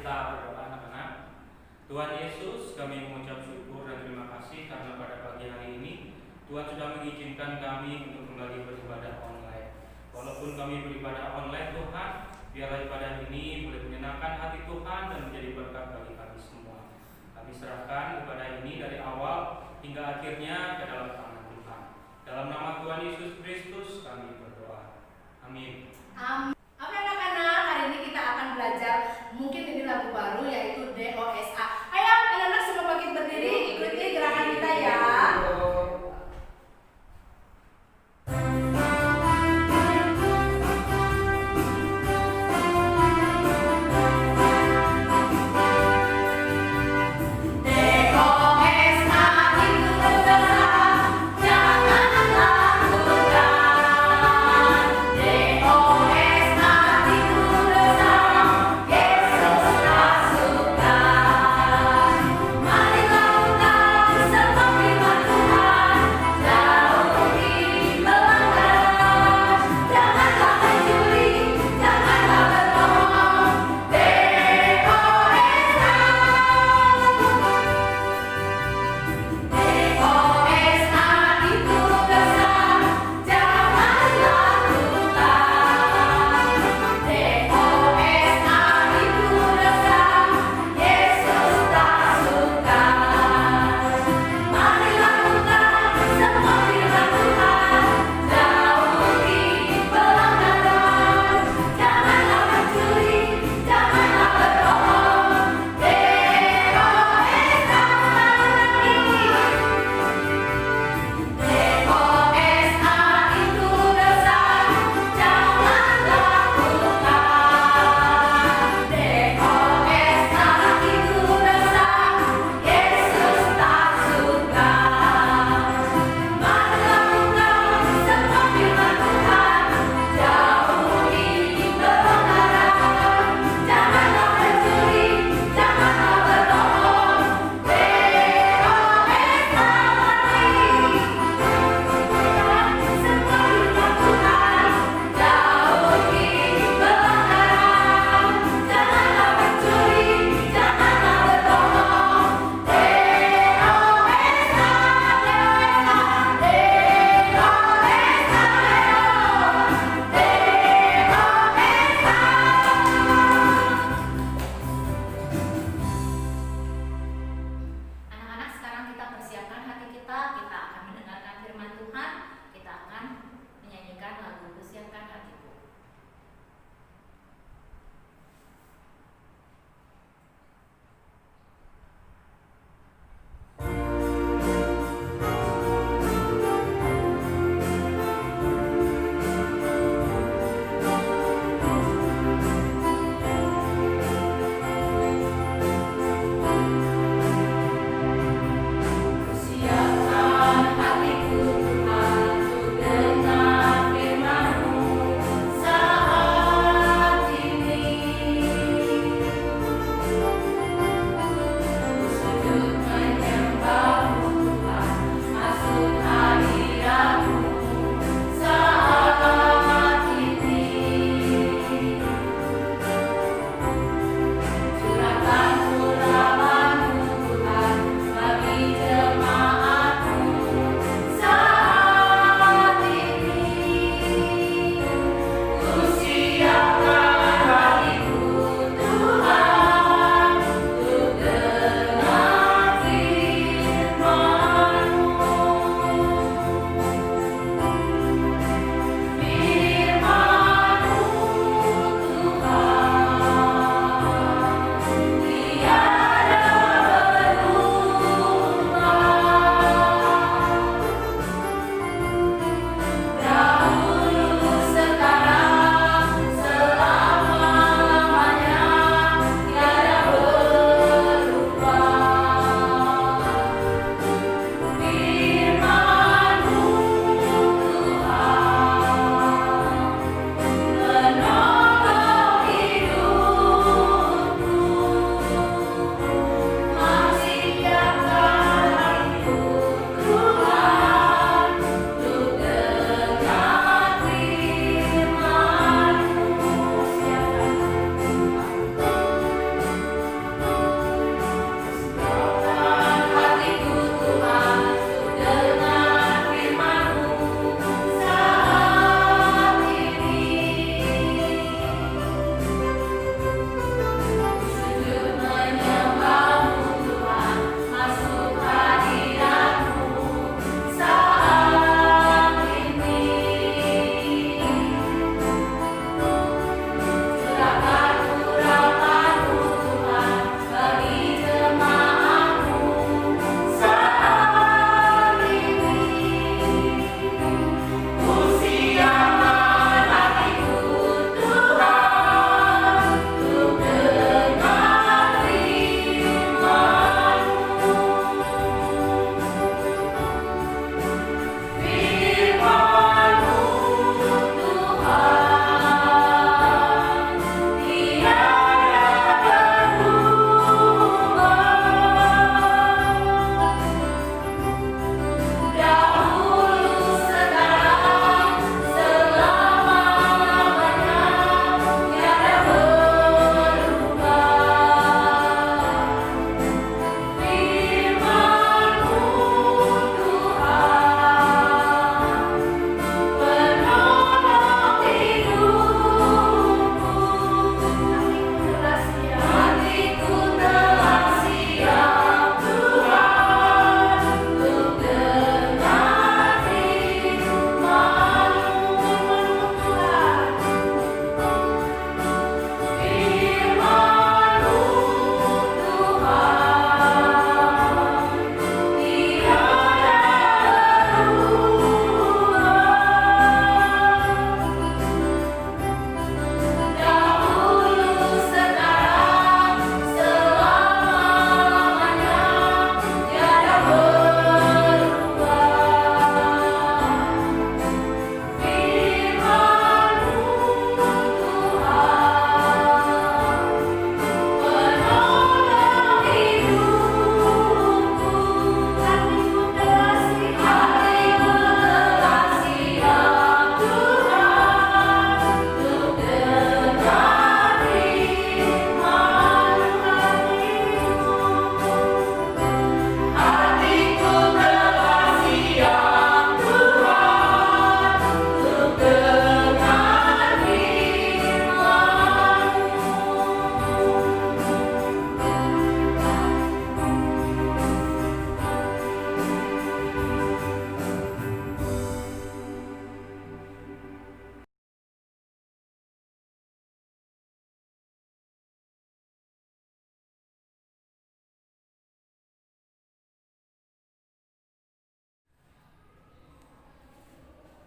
kita berdoa anak-anak. Tuhan Yesus, kami mengucap syukur dan terima kasih karena pada pagi hari ini Tuhan sudah mengizinkan kami untuk kembali beribadah online. Walaupun kami beribadah online, Tuhan, biarlah ibadah ini boleh menyenangkan hati Tuhan dan menjadi berkat bagi kami semua. Kami serahkan ibadah ini dari awal hingga akhirnya ke dalam tangan Tuhan. Dalam nama Tuhan Yesus Kristus kami berdoa. Amin. Amin. Oke anak-anak, hari ini kita akan belajar mungkin ini lagu baru yaitu DOSA. Ayo anak-anak semua bangkit berdiri, ikuti gerakan kita ya. DOSA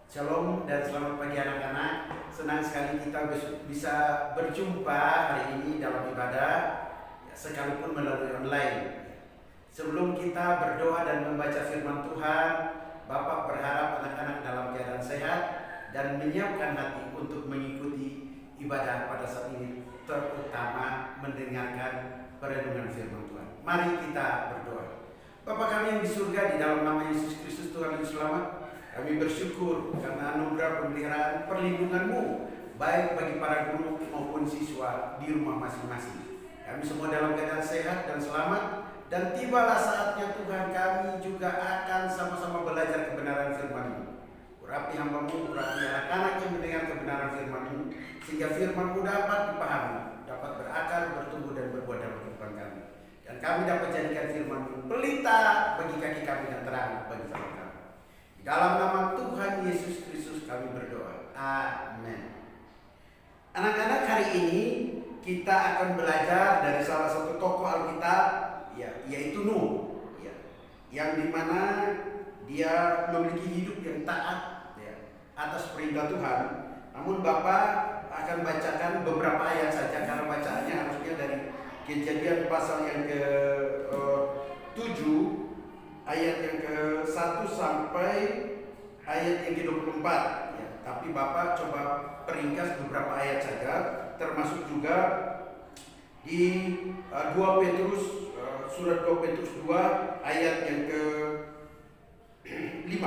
Shalom dan selamat pagi anak-anak. Senang sekali kita bisa berjumpa hari ini dalam ibadah, sekalipun melalui online. Sebelum kita berdoa dan membaca firman Tuhan, Bapak berharap anak-anak dalam keadaan sehat dan menyiapkan hati untuk mengikuti ibadah pada saat ini, terutama mendengarkan perenungan firman Tuhan. Mari kita berdoa. Bapa kami yang di surga, di dalam nama Yesus Kristus Tuhan Yesus Selamat, kami bersyukur karena anugerah pemeliharaan perlindungan-Mu baik bagi para guru maupun siswa di rumah masing-masing. Kami semua dalam keadaan sehat dan selamat, dan tibalah saatnya Tuhan kami juga akan sama-sama belajar kebenaran firman-Mu. Urapi hamba-Mu, urapi anak-anak yang mendengar kebenaran firman-Mu, sehingga firman-Mu dapat dipahami, dapat berakar, bertumbuh dan berbuah dalam kehidupan kami. Dan kami dapat jadikan firman-Mu pelita bagi kaki kami dan terang bagi jalan kami. Di dalam nama Tuhan Yesus Kristus kami berdoa. Amin. Anak-anak, hari ini kita akan belajar dari salah satu tokoh Alkitab, yaitu Nuh, yang dimana dia memiliki hidup yang taat atas perintah Tuhan. Namun Bapak akan bacakan beberapa ayat saja karena bacaannya harusnya dari Kejadian pasal yang ke-7 ayat yang ke-1 sampai ayat yang ke-24 Tapi Bapak coba peringkas beberapa ayat saja, termasuk juga di 2 Petrus, surat 2 Petrus 2 ayat yang ke-5.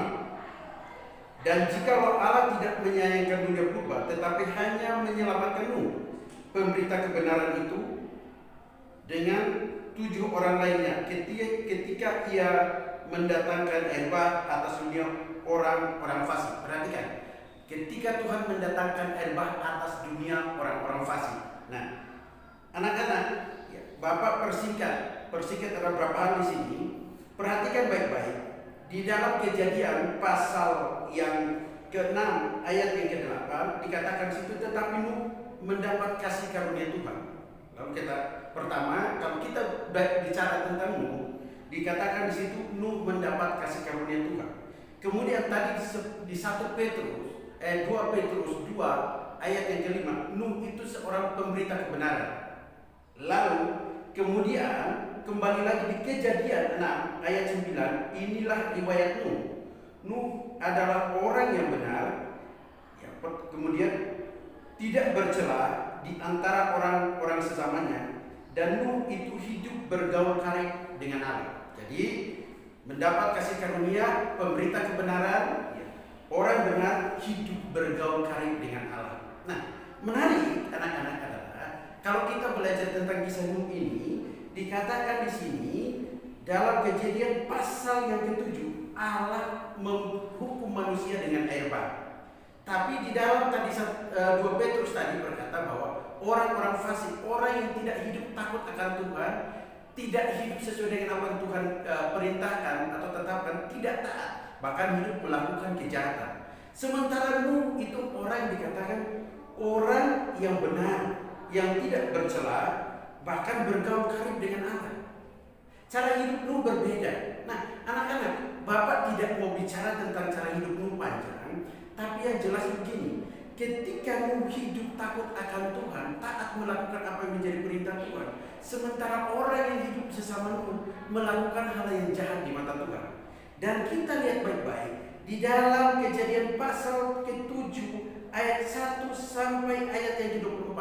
Dan jikalau Allah tidak menyayangkan dunia purba, tetapi hanya menyelamatkan Nuh, pemberita kebenaran itu, dengan 7 orang lainnya, ketika ia mendatangkan air bah atas dunia orang-orang fasik. Perhatikan, ketika Tuhan mendatangkan air bah atas dunia orang-orang fasik. Nah, anak-anak, Bapak persingkat ada beberapa hal di sini. Perhatikan baik-baik. Di dalam Kejadian pasal yang ke-6 ayat yang ke-8 dikatakan situ, tetapi Nuh mendapat kasih karunia Tuhan. Lalu kita pertama, kalau kita bicara tentang Nuh, dikatakan di situ Nuh mendapat kasih karunia Tuhan. Kemudian tadi di 1 Petrus 2 Petrus 2 ayat yang ke-5, Nuh itu seorang pemberita kebenaran. Lalu kemudian kembali lagi di Kejadian 6 ayat 9, inilah riwayat Nuh. Nuh adalah orang yang benar, kemudian tidak bercela di antara orang-orang sesamanya, dan Nuh itu hidup bergaul karib dengan Allah. Jadi mendapat kasih karunia, pemberita kebenaran, orang benar, hidup bergaul karib dengan Allah. Nah, menarik anak-anak adalah kalau kita belajar tentang kisah Nuh ini, dikatakan di sini dalam Kejadian pasal yang ke-7, Allah menghukum manusia dengan air bah. Tapi di dalam tadi 2 Petrus tadi berkata bahwa orang-orang fasik, orang yang tidak hidup takut akan Tuhan, tidak hidup sesuai dengan apa yang Tuhan perintahkan atau tetapkan, tidak taat, bahkan hidup melakukan kejahatan. Sementara Nuh itu orang yang dikatakan orang yang benar, yang tidak bercela, bahkan bergaul karib dengan Allah. Cara hidup Nuh berbeda. Nah, anak-anak, Bapak tidak mau bicara tentang cara hidup Nuh panjang, tapi yang jelas begini, ketika Nuh hidup takut akan Tuhan, taat melakukan apa yang menjadi perintah Tuhan, sementara orang yang hidup sesama Nuh melakukan hal yang jahat di mata Tuhan. Dan kita lihat baik-baik di dalam Kejadian pasal ke-7 ayat 1 sampai ayat yang ke-24,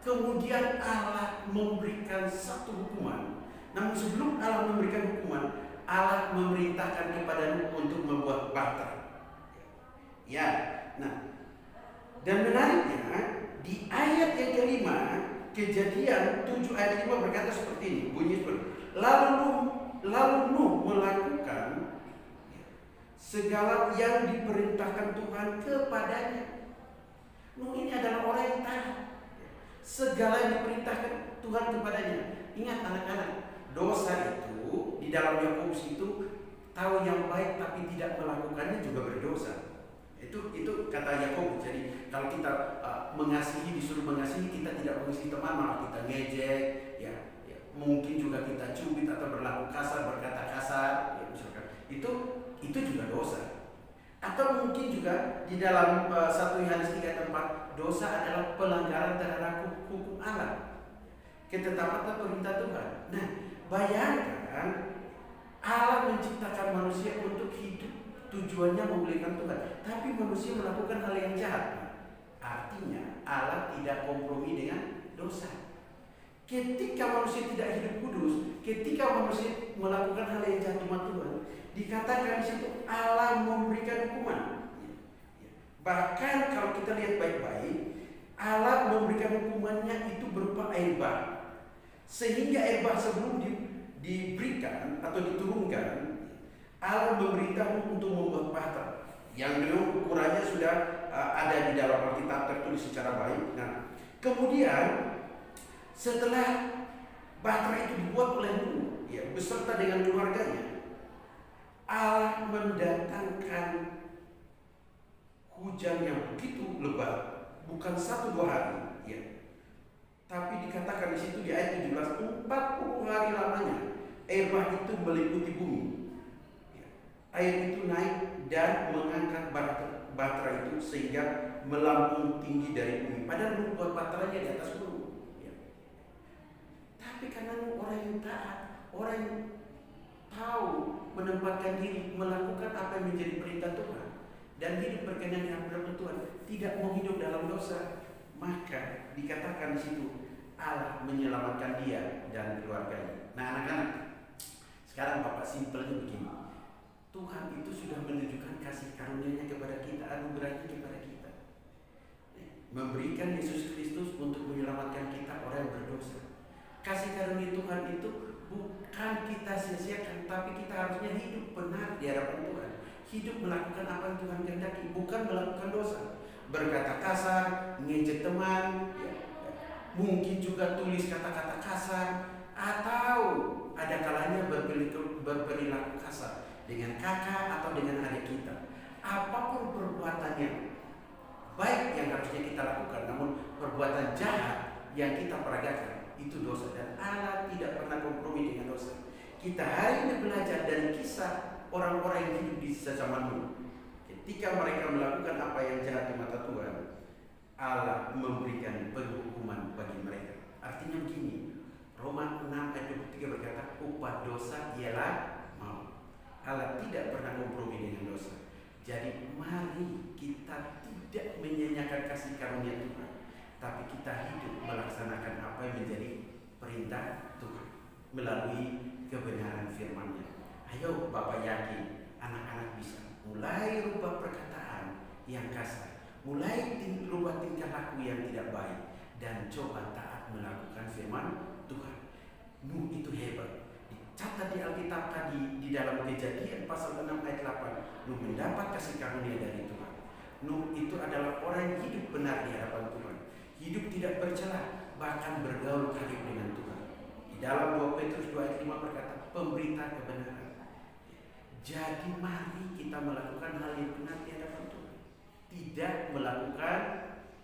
kemudian Allah memberikan satu hukuman. Namun sebelum Allah memberikan hukuman, Allah memerintahkan kepada Nuh untuk membuat bahtera. Nah, dan menariknya di ayat yang ke-5, Kejadian 7 ayat 5 berkata seperti ini, bunyi seperti lalu Nuh melakukan segala yang diperintahkan Tuhan kepadanya. Nuh ini adalah orang yang taat. Segala yang diperintahkan Tuhan kepadanya. Ingat anak-anak, dosa itu di dalam Yakobus itu tahu yang baik tapi tidak melakukannya juga berdosa. Itu kata Yakobus. Jadi kalau kita mengasihi, disuruh mengasihi, kita tidak mengasihi teman, malah kita ngejek, mungkin juga kita cubit atau berlaku kasar, berkata kasar, misalkan itu juga dosa. Atau mungkin juga di dalam 1 Yohanes 3:4, dosa adalah pelanggaran terhadap hukum Allah, ketetapan atau perintah Tuhan. Nah, bayangkan Allah menciptakan manusia untuk hidup, tujuannya memuliakan Tuhan, tapi manusia melakukan hal yang jahat. Artinya Allah tidak kompromi dengan dosa. Ketika manusia tidak hidup kudus, ketika manusia melakukan hal yang jahat umat Tuhan, dikatakan di situ Allah memberikan hukuman. Bahkan kalau kita lihat baik-baik, Allah memberikan hukumannya itu berupa air bah. Sehingga air bah sebelum diberikan atau diturunkan, Allah memberitahu untuk membuat bahtera yang dulu ukurannya sudah ada di dalam Alkitab tertulis secara baik. Nah, kemudian setelah bahtera itu dibuat oleh Nuh, ya, beserta dengan keluarganya, Allah mendatangkan hujan yang begitu lebat, bukan 1-2 hari, ya. Tapi dikatakan di situ di ayat 17, 40 hari lamanya air bah itu meliputi bumi. Ya. Air itu naik dan mengangkat bahtera itu sehingga melambung tinggi dari bumi. Padahal membuat bahteranya di atas bumi. Tapi karena orang yang taat, orang yang tahu menempatkan diri, melakukan apa yang menjadi perintah Tuhan dan hidup berkenan dengan firman Tuhan, tidak mau hidup dalam dosa, maka dikatakan di situ Allah menyelamatkan dia dan keluarganya. Nah, anak-anak, sekarang Bapak simpelnya begini. Tuhan itu sudah menunjukkan kasih karunia-Nya kepada kita, anugerahnya kepada kita, memberikan Yesus Kristus untuk menyelamatkan kita orang yang berdosa. Kasih karunia Tuhan itu bukan kita sia-siakan, tapi kita harusnya hidup benar di hadapan Tuhan. Hidup melakukan apa yang Tuhan kehendaki, bukan melakukan dosa. Berkata kasar, ngejek teman, ya, mungkin juga tulis kata-kata kasar, atau ada kalanya berperilaku kasar dengan kakak atau dengan adik kita. Apapun perbuatannya baik yang harusnya kita lakukan, namun perbuatan jahat yang kita peragakan itu dosa, dan Allah tidak pernah kompromi dengan dosa. Kita hari ini belajar dari kisah orang-orang yang hidup di zaman Nuh. Ketika mereka melakukan apa yang jahat di mata Tuhan, Allah memberikan penghukuman bagi mereka. Artinya begini, Roma 6 ayat 23 berkata, upah dosa ialah maut. Allah tidak pernah kompromi dengan dosa. Jadi mari kita tidak menyanyiakan kasih karunia Tuhan, tapi kita hidup melaksanakan apa yang menjadi perintah Tuhan melalui kebenaran firman-Nya. Ayo Bapak yakin anak-anak bisa mulai rubah perkataan yang kasar, mulai rubah tingkah laku yang tidak baik, dan coba taat melakukan firman Tuhan. Nuh itu hebat. Dicatat di Alkitab tadi di dalam Kejadian pasal 6 ayat 8, Nuh mendapat kasih karunia dari Tuhan. Nuh itu adalah orang yang hidup benar di hadapan Tuhan, hidup tidak bercela, bahkan bergaul karib dengan Tuhan. Di dalam 2 Petrus 2 ayat 5 berkata, pemberita kebenaran. Jadi mari kita melakukan hal yang benar di hadapan Tuhan, tidak melakukan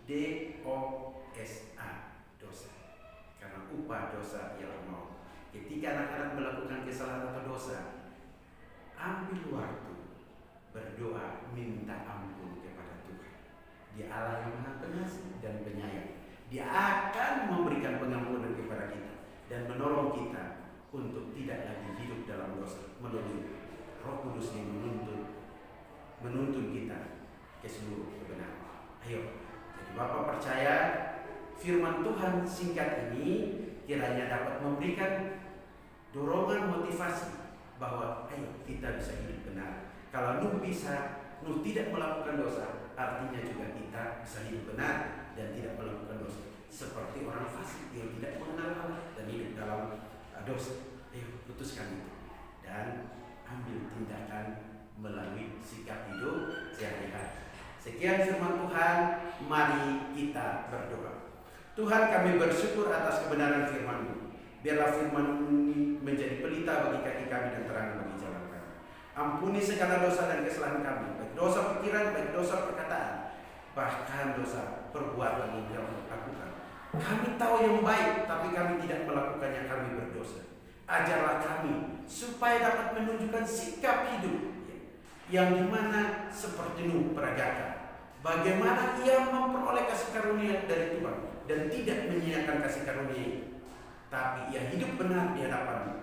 dosa, dosa. Karena upah dosa ialah maut. Ketika anak-anak melakukan kesalahan atau dosa, ambil waktu berdoa minta ampun kepada Tuhan. Dia Allah yang Maha Pengasih dan Penyayang. Dia akan memberikan pengampunan kepada kita dan menolong kita untuk tidak lagi hidup dalam dosa melalui Roh Kudus yang menuntun kita ke seluruh kebenaran. Ayo, jadi Bapak percaya firman Tuhan singkat ini kiranya dapat memberikan dorongan motivasi bahwa ayo kita bisa hidup benar. Kalau Nuh bisa, Nuh tidak melakukan dosa, artinya juga kita bisa hidup benar dan tidak melakukan dosa. Seperti orang fasik yang tidak mengenal Allah dan hidup dalam dosa. Ayo putuskan itu dan ambil tindakan melalui sikap hidup sehari-hari. Sekian firman Tuhan, mari kita berdoa. Tuhan, kami bersyukur atas kebenaran firman-Mu. Biarlah firman ini menjadi pelita bagi kaki kami dan terang bagi jalan kami. Ampuni segala dosa dan kesalahan kami, baik dosa pikiran, baik dosa perkataan, bahkan dosa perbuatan yang kami lakukan. Kami tahu yang baik, tapi kami tidak melakukannya, kami berdosa. Ajarlah kami supaya dapat menunjukkan sikap hidup yang dimana seperti Nuh peragakan. bagaimana ia memperoleh kasih karunia dari Tuhan dan tidak menyia-nyiakan kasih karunia itu. Tapi ia hidup benar di hadapan-Mu.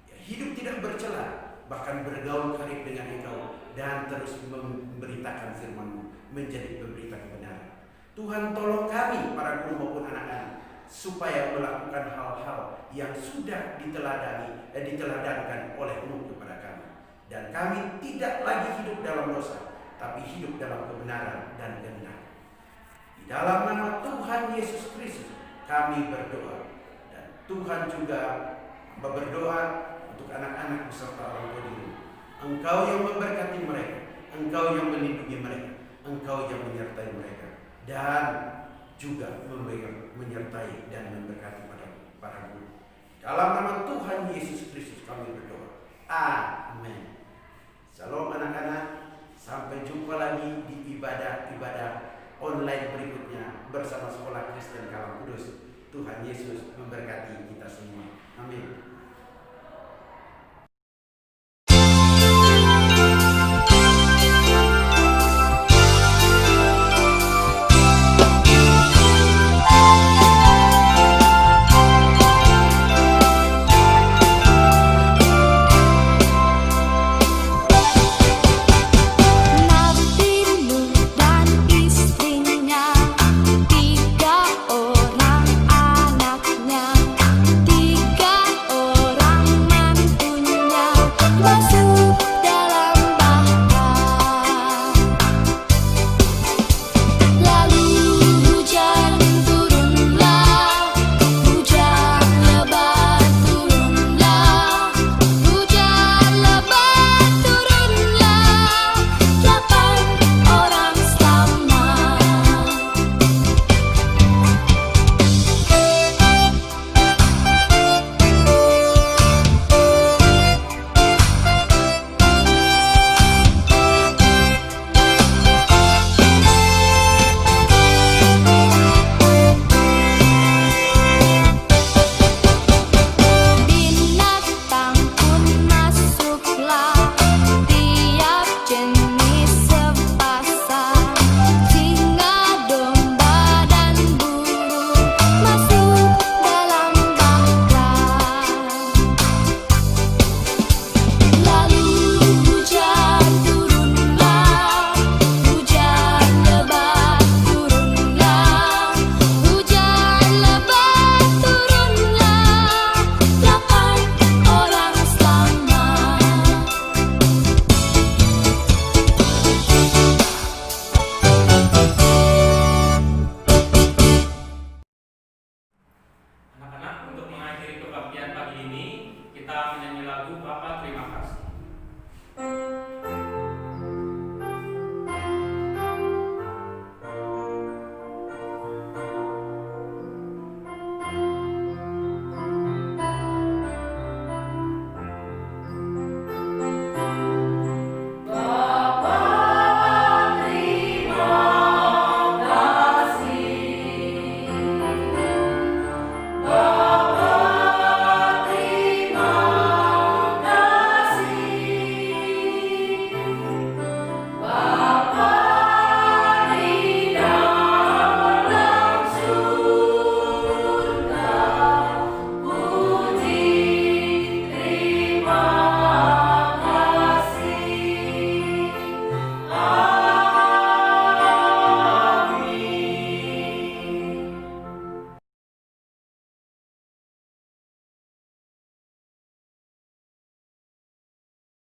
Ia hidup tidak bercela, bahkan bergaul karib dengan Engkau dan terus memberitakan firman-Mu, menjadi pemberita kebenaran. Tuhan, tolong kami para guru maupun anak-anak supaya melakukan hal-hal yang sudah diteladankan oleh-Mu kepada kami. Dan kami tidak lagi hidup dalam dosa, tapi hidup dalam kebenaran dan kebenaran. Di dalam nama Tuhan Yesus Kristus kami berdoa. Dan Tuhan juga berdoa untuk anak-anak beserta orang tua di rumah. Engkau yang memberkati mereka, Engkau yang melindungi mereka, Engkau yang menyertai mereka, dan juga menyertai dan memberkati para guru. Dalam nama Tuhan Yesus Kristus kami berdoa. Amin. Shalom anak-anak. Sampai jumpa lagi di ibadah-ibadah online berikutnya bersama Sekolah Kristen Kalam Kudus. Tuhan Yesus memberkati kita semua. Amin.